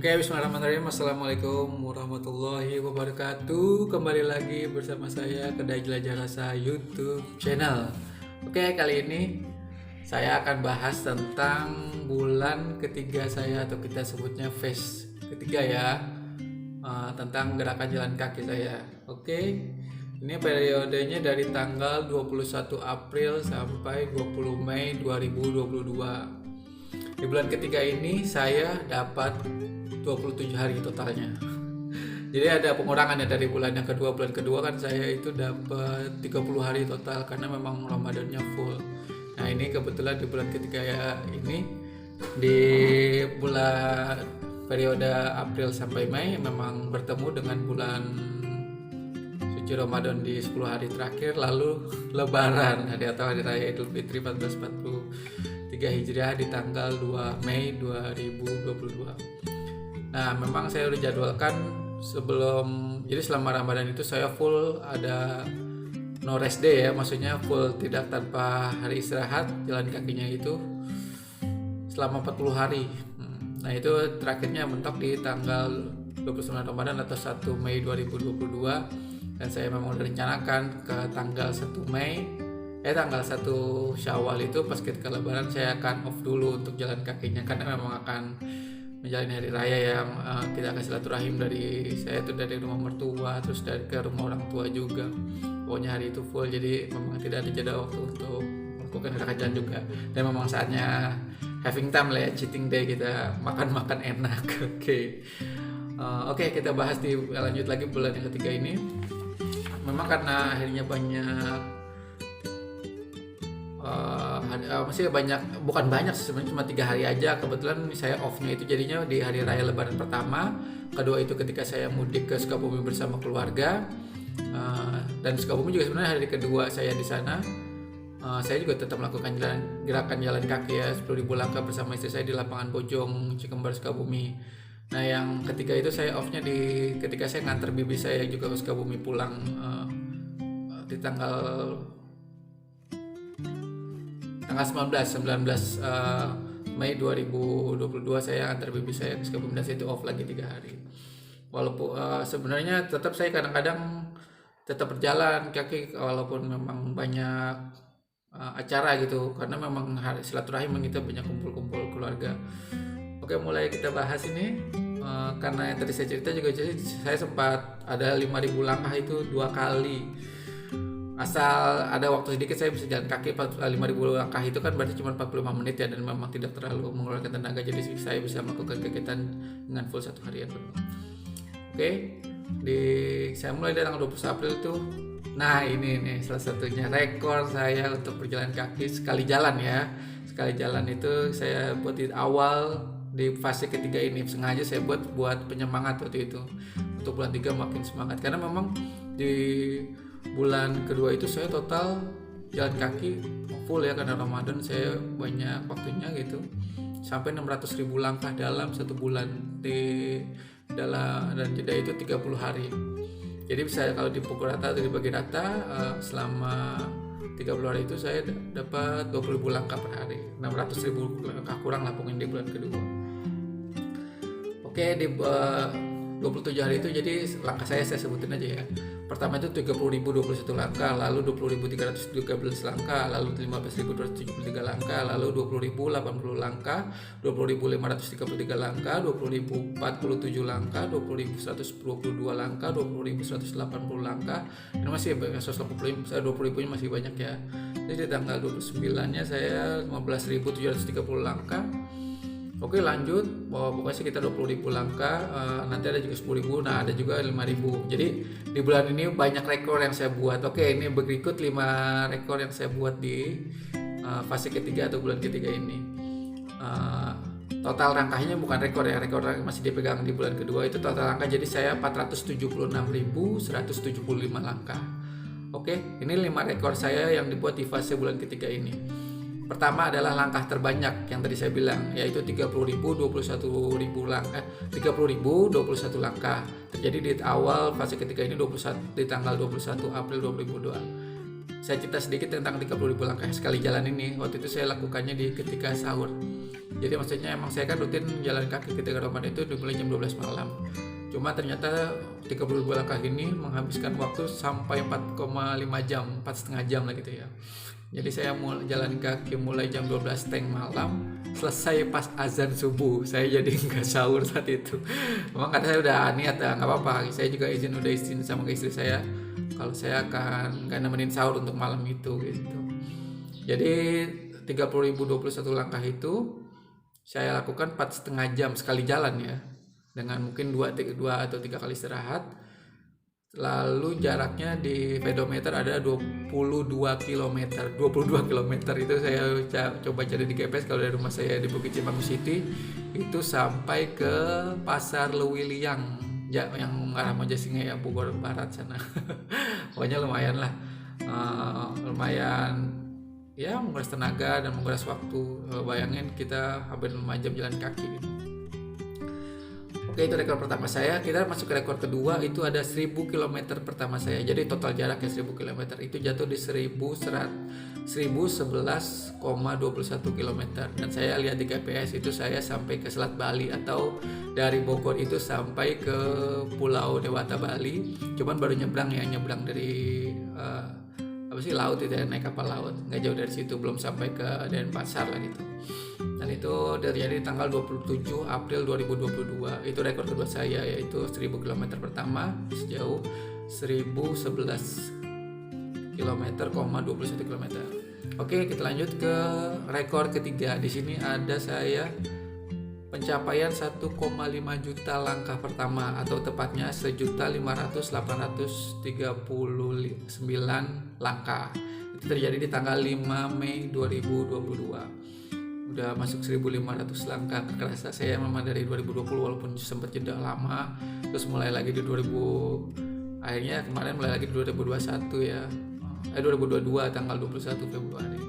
Oke, bismillahirrahmanirrahim. Assalamualaikum warahmatullahi wabarakatuh. Kembali lagi bersama saya Kedai Jelajah Rasa YouTube channel. Oke, kali ini saya akan bahas tentang bulan ketiga saya, atau kita sebutnya phase ketiga ya, tentang gerakan jalan kaki saya. Oke, ini periodenya dari tanggal 21 April sampai 20 Mei 2022. Di bulan ketiga ini saya dapat 27 hari totalnya. Jadi ada pengurangan ya dari bulan yang kedua. Bulan kedua kan saya itu dapat 30 hari total karena memang Ramadannya full. Nah, ini kebetulan di bulan ketiga ya ini, di bulan periode April sampai Mei memang bertemu dengan bulan suci Ramadan di 10 hari terakhir, lalu Lebaran atau hari raya Idul Fitri 1443 Hijriah di tanggal 2 Mei 2022. Nah, memang saya udah jadwalkan jadi selama Ramadan itu saya full ada no rest day ya, maksudnya full tidak tanpa hari istirahat, jalan kakinya itu selama 40 hari. Nah, itu terakhirnya mentok di tanggal 29 Ramadan atau 1 Mei 2022, dan saya memang udah rencanakan ke tanggal 1 Syawal itu pas ketika Lebaran saya akan off dulu untuk jalan kakinya, karena memang akan menjalani hari raya yang kita akan silaturahim dari saya itu dari rumah mertua, terus dari ke rumah orang tua juga. Pokoknya hari itu full, jadi memang tidak ada jeda waktu untuk melakukan gerakan juga, dan memang saatnya having time lah ya, cheating day, kita makan-makan enak. Oke, kita bahas lanjut lagi bulan yang ketiga ini. Memang karena akhirnya banyak masih banyak, bukan banyak sebenarnya, cuma 3 hari aja kebetulan saya off-nya itu jadinya di hari raya Lebaran pertama, kedua itu ketika saya mudik ke Sukabumi bersama keluarga, dan Sukabumi juga sebenarnya hari kedua saya di sana. Saya juga tetap melakukan gerakan jalan kaki ya 10.000 langkah bersama istri saya di lapangan Bojong Cikembar Sukabumi. Nah, yang ketiga itu saya off-nya ketika saya nganter bibi saya juga ke Sukabumi pulang di tanggal 19 Mei 2022 saya antar bibi saya ke Sukabumi, dan saya itu off lagi 3 hari. Walaupun sebenarnya tetap saya kadang-kadang tetap berjalan kaki walaupun memang banyak acara gitu, karena memang hari silaturahim kita banyak kumpul-kumpul keluarga. Oke, mulai kita bahas ini. Karena yang tadi saya cerita juga, jadi saya sempat ada 5.000 langkah itu 2 kali. Asal ada waktu sedikit saya bisa jalan kaki 5.000 langkah itu kan berarti cuma 45 menit ya, dan memang tidak terlalu mengeluarkan tenaga, jadi saya bisa melakukan kegiatan dengan full 1 harian penuh. Oke, saya mulai dari tanggal 20 April itu. Nah, ini nih salah satunya rekor saya untuk berjalan kaki sekali jalan ya. Sekali jalan itu saya buat di awal di fase ketiga ini, sengaja saya buat penyemangat waktu itu. Untuk bulan 3 makin semangat, karena memang di bulan kedua itu saya total jalan kaki full ya, karena Ramadan saya banyak waktunya gitu, sampai 600.000 langkah dalam 1 bulan dan jeda itu 30 hari. Jadi bisa kalau dipukul rata atau dibagi rata, selama 30 hari itu saya dapat 20.000 langkah per hari, 600.000 langkah kurang lah pokoknya di bulan kedua. Oke, di 27 hari itu jadi langkah saya sebutin aja ya. Pertama itu 30.021 langkah, lalu 20.313 langkah, lalu 15.273 langkah, lalu 20.080 langkah, 20.533 langkah, 20.047 langkah, 20.122 langkah, 20.180 langkah. Ini masih 180, 20.000 nya masih banyak ya. Jadi di tanggal 29-nya saya 15.730 langkah. Oke, lanjut, pokoknya sekitar 20.000 langkah, nanti ada juga 10.000, nah ada juga 5.000. Jadi di bulan ini banyak rekor yang saya buat. Oke, ini berikut 5 rekor yang saya buat di fase ketiga atau bulan ketiga ini. Total langkahnya bukan rekor ya, rekor masih dipegang di bulan kedua itu total langkah, jadi saya 476.175 langkah. Oke, ini 5 rekor saya yang dibuat di fase bulan ketiga ini. Pertama adalah langkah terbanyak yang tadi saya bilang, yaitu 30.021 langkah, 30.021 langkah. Terjadi di awal fase ketiga ini di tanggal 21 April 2022. Saya cerita sedikit tentang 30.000 langkah sekali jalan ini. Waktu itu saya lakukannya ketika sahur. Jadi maksudnya emang saya kan rutin jalan kaki ketika Ramadan itu dimulai jam 12 malam. Cuma ternyata 30.000 langkah ini menghabiskan waktu sampai 4,5 jam, 4,5 jam lah gitu ya. Jadi saya mulai jalan kaki mulai jam 12 malam, selesai pas azan subuh. Saya jadi nggak sahur saat itu. Memang kata saya udah niat ya, nggak apa-apa. Saya juga udah izin sama ke istri saya kalau saya akan nggak nemenin sahur untuk malam itu gitu. Jadi 30.021 langkah itu saya lakukan 4,5 jam sekali jalan ya, dengan mungkin 2 atau 3 kali istirahat. Lalu jaraknya di pedometer ada 22 km. 22 km itu saya coba cari di GPS. Kalau dari rumah saya di Bukit Cimangu City itu sampai ke Pasar Lewiliang ya, yang arah Mojasinga ya, Bogor Barat sana. Pokoknya lumayan lah, lumayan ya, menguras tenaga dan menguras waktu. Bayangin kita hampir 5 jam jalan kaki gitu. Oke, itu rekor pertama saya. Kita masuk ke rekor kedua, itu ada 1000 km pertama saya. Jadi total jaraknya 1000 km itu jatuh di 1111,21 km. Dan saya lihat di GPS itu saya sampai ke Selat Bali, atau dari Bogor itu sampai ke Pulau Dewata Bali. Cuman baru nyebrang dari laut itu ya, naik kapal laut, nggak jauh dari situ, belum sampai ke Denpasar lah gitu. Dan itu terjadi tanggal 27 April 2022. Itu rekor kedua saya, yaitu 1000 km pertama sejauh 1011 km, 21 km. Oke, kita lanjut ke rekor ketiga. Di sini ada saya pencapaian 1,5 juta langkah pertama, atau tepatnya 1.500.839 langkah. Itu terjadi di tanggal 5 Mei 2022. Udah masuk 1.500 langkah. Kerasa saya memang dari 2020 walaupun sempat jeda lama, terus mulai lagi di 2000, akhirnya kemarin mulai lagi di 2021 ya. 2022 tanggal 21 Februari.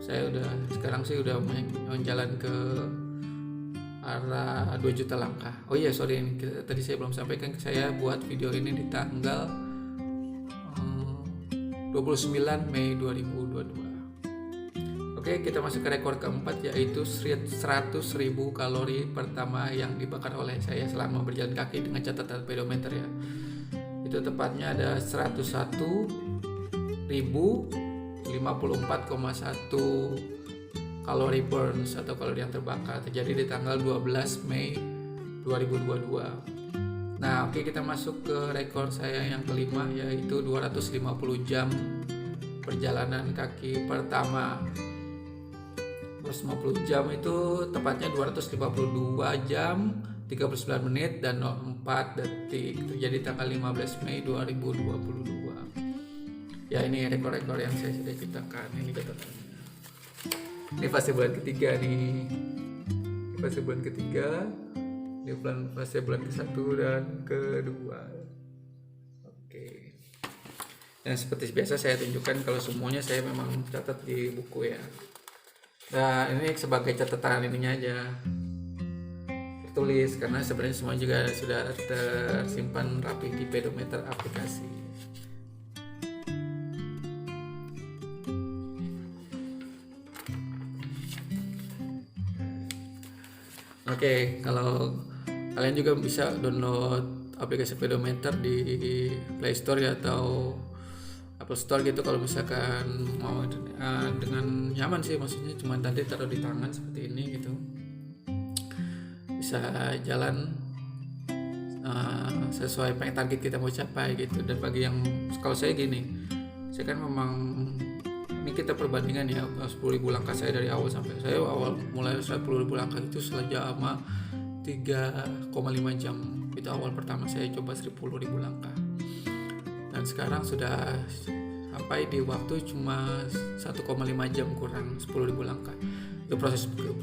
Saya sekarang sih udah menjalan ke arah 2 juta langkah. Oh iya, sorry, tadi saya belum sampaikan, saya buat video ini di tanggal 29 Mei 2022. Oke, kita masuk ke rekor keempat, yaitu 100.000 kalori pertama yang dibakar oleh saya selama berjalan kaki dengan catatan pedometer ya. Itu tepatnya ada 101.054,1 kalori burns atau kalori yang terbakar, terjadi di tanggal 12 Mei 2022. Nah, oke, kita masuk ke rekor saya yang kelima, yaitu 250 jam perjalanan kaki pertama. 250 jam itu tepatnya 252 jam 39 menit dan 04 detik, terjadi tanggal 15 Mei 2022. Ya, ini rekor-rekor yang saya sudah ciptakan. Ini catatannya. Ini fase bulan ketiga nih. Fase bulan ketiga. Ini fase bulan ke-1 dan ke-2. Oke. Dan seperti biasa saya tunjukkan kalau semuanya saya memang catat di buku ya. Nah, ini sebagai catatan ininya aja, tertulis, karena sebenarnya semua juga sudah tersimpan rapi di pedometer aplikasi. Oke, kalau kalian juga bisa download aplikasi pedometer di Play Store ya, atau Apple Store gitu, kalau misalkan mau dengan nyaman sih, maksudnya cuma tadi taruh di tangan seperti ini gitu, bisa jalan sesuai pengen target kita mau capai gitu. Dan bagi yang, kalau saya gini, saya kan memang ini kita perbandingan ya, 10.000 langkah saya dari awal sampai saya mulai 10.000 langkah itu selama 3,5 jam. Itu awal pertama saya coba 10.000 langkah. Dan sekarang sudah sampai di waktu cuma 1,5 jam kurang 10.000 langkah. Itu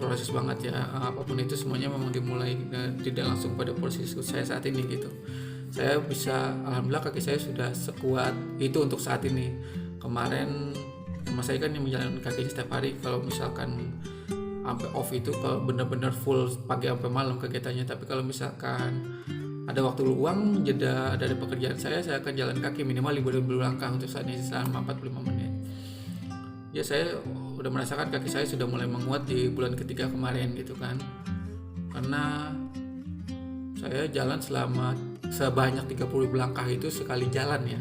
proses banget ya. Apapun itu semuanya memang dimulai tidak langsung pada posisi saya saat ini gitu. Saya bisa, alhamdulillah kaki saya sudah sekuat itu untuk saat ini. Kemarin mas saya kan yang menjalankan kaki setiap hari. Kalau misalkan sampai off itu kalau benar-benar full pagi sampai malam kegiatannya. Tapi kalau misalkan ada waktu luang jeda dari pekerjaan saya akan jalan kaki minimal 5.000 langkah untuk saat ini selama 45 menit. ya saya udah merasakan kaki saya sudah mulai menguat di bulan ketiga kemarin gitu kan, karena saya jalan selama sebanyak 30.000 langkah itu sekali jalan ya,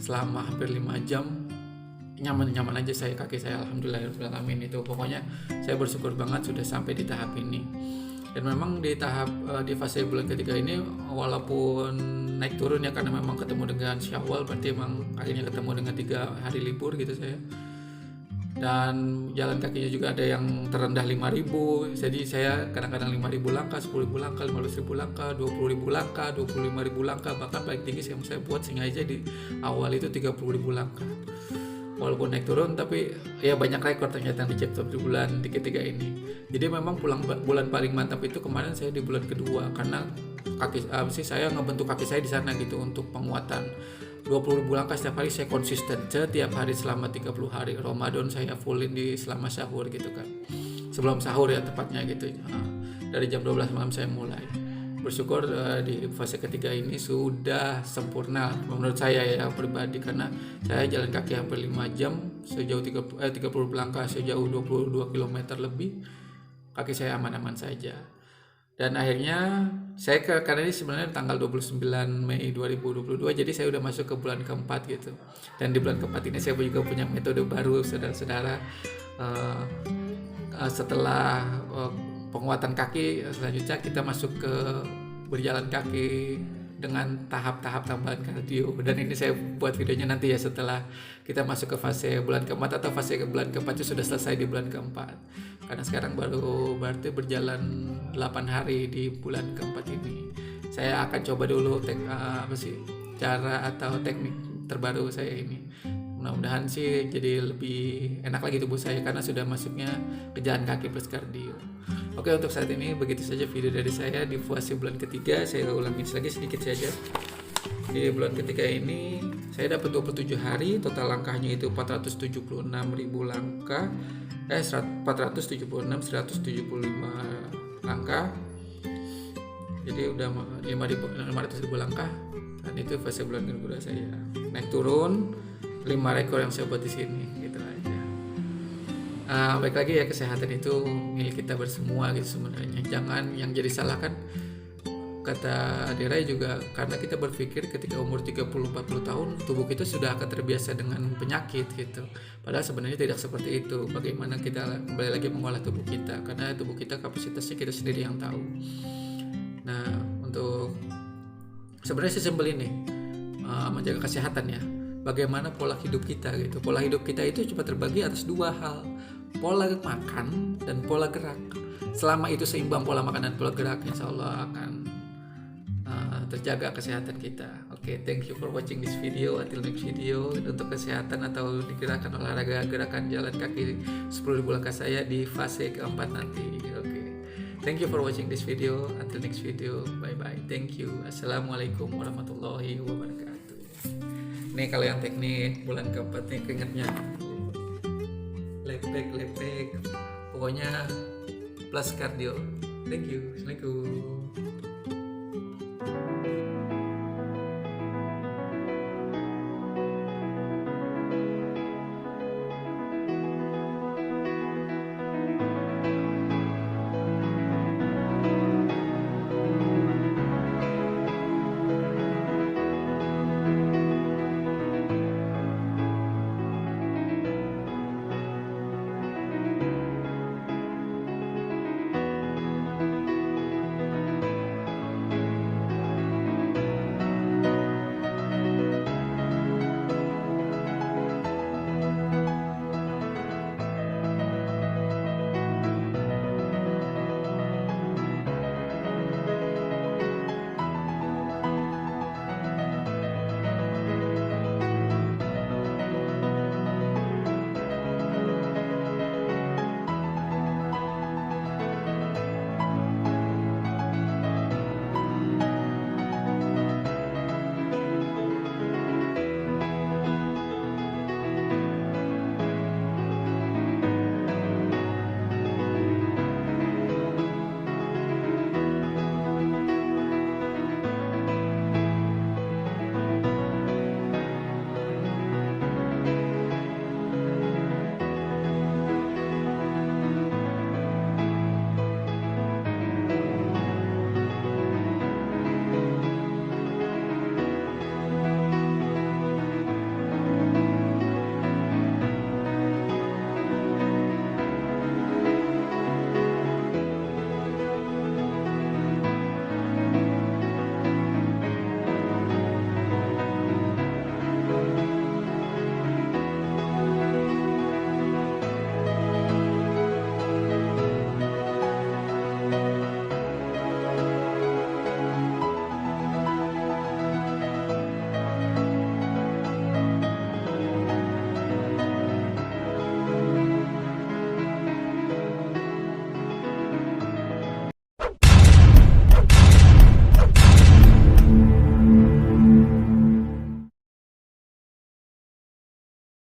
selama hampir 5 jam, nyaman-nyaman aja kaki saya, alhamdulillahirobbilalamin. Itu pokoknya saya bersyukur banget sudah sampai di tahap ini. Dan memang di fase bulan ketiga ini walaupun naik turun ya, karena memang ketemu dengan Syawal, berarti memang akhirnya ketemu dengan 3 hari libur gitu saya. Dan jalan kakinya juga ada yang terendah 5.000, jadi saya kadang-kadang 5.000 langkah, 10.000 langkah, 15.000 langkah, 20.000 langkah, 25.000 langkah, bahkan paling tinggi yang saya buat sengaja di awal itu 30.000 langkah. Walaupun naik turun, tapi ya banyak rekor ternyata yang dicipta di bulan ketiga ini. Jadi memang bulan paling mantap itu kemarin saya di bulan kedua, karena saya ngebentuk kaki saya di sana gitu untuk penguatan. 20.000 langkah setiap hari saya konsisten, setiap hari selama 30 hari. Ramadan saya fullin di selama sahur gitu kan, sebelum sahur ya tepatnya gitu. Dari jam 12 malam saya mulai. Bersyukur di fase ketiga ini sudah sempurna menurut saya ya pribadi, karena saya jalan kaki hampir 5 jam sejauh 30 langkah, sejauh 22 km lebih, kaki saya aman-aman saja. Dan akhirnya saya karena ini sebenarnya tanggal 29 Mei 2022, jadi saya udah masuk ke bulan keempat gitu. Dan di bulan keempat ini saya juga punya metode baru, saudara-saudara. Setelah penguatan kaki, selanjutnya kita masuk ke berjalan kaki dengan tahap-tahap tambahan kardio. Dan ini saya buat videonya nanti ya setelah kita masuk ke fase bulan keempat, atau fase bulan keempat itu sudah selesai di bulan keempat. Karena sekarang baru berarti berjalan 8 hari di bulan keempat ini. Saya akan coba dulu cara atau teknik terbaru saya ini. Mudah-mudahan sih jadi lebih enak lagi tubuh saya, karena sudah masuknya ke jalan kaki plus kardio. Oke, untuk saat ini begitu saja video dari saya di fase bulan ketiga. Saya ulangin lagi sedikit saja. Di bulan ketiga ini saya dapat 27 hari, total langkahnya itu 476.000 langkah. 476 175 langkah. Jadi udah 500.000 langkah. Dan itu fase bulan kedua saya. Naik turun 5 rekor yang saya buat di sini gitu aja. Baik lagi ya, kesehatan itu milik kita bersemua gitu sebenarnya. Jangan yang jadi salah kan, kata Derai juga, karena kita berpikir ketika umur 30-40 tahun tubuh kita sudah akan terbiasa dengan penyakit gitu. Padahal sebenarnya tidak seperti itu. Bagaimana kita kembali lagi mengolah tubuh kita, karena tubuh kita kapasitasnya kita sendiri yang tahu. Nah, untuk sebenarnya simpel ini menjaga kesehatan ya. Bagaimana pola hidup kita gitu. Pola hidup kita itu cuma terbagi atas 2 hal, pola makan dan pola gerak. Selama itu seimbang pola makan dan pola gerak, insya Allah akan terjaga kesehatan kita. Oke, thank you for watching this video. Until next video, untuk kesehatan atau gerakan olahraga, gerakan jalan kaki 10.000 langkah saya di fase keempat nanti. Oke, thank you for watching this video. Until next video, bye bye. Thank you. Assalamualaikum warahmatullahi wabarakatuh. Nih kalau yang teknik bulan keempat nih keingetnya lepek pokoknya plus kardio. Thank you. Assalamualaikum.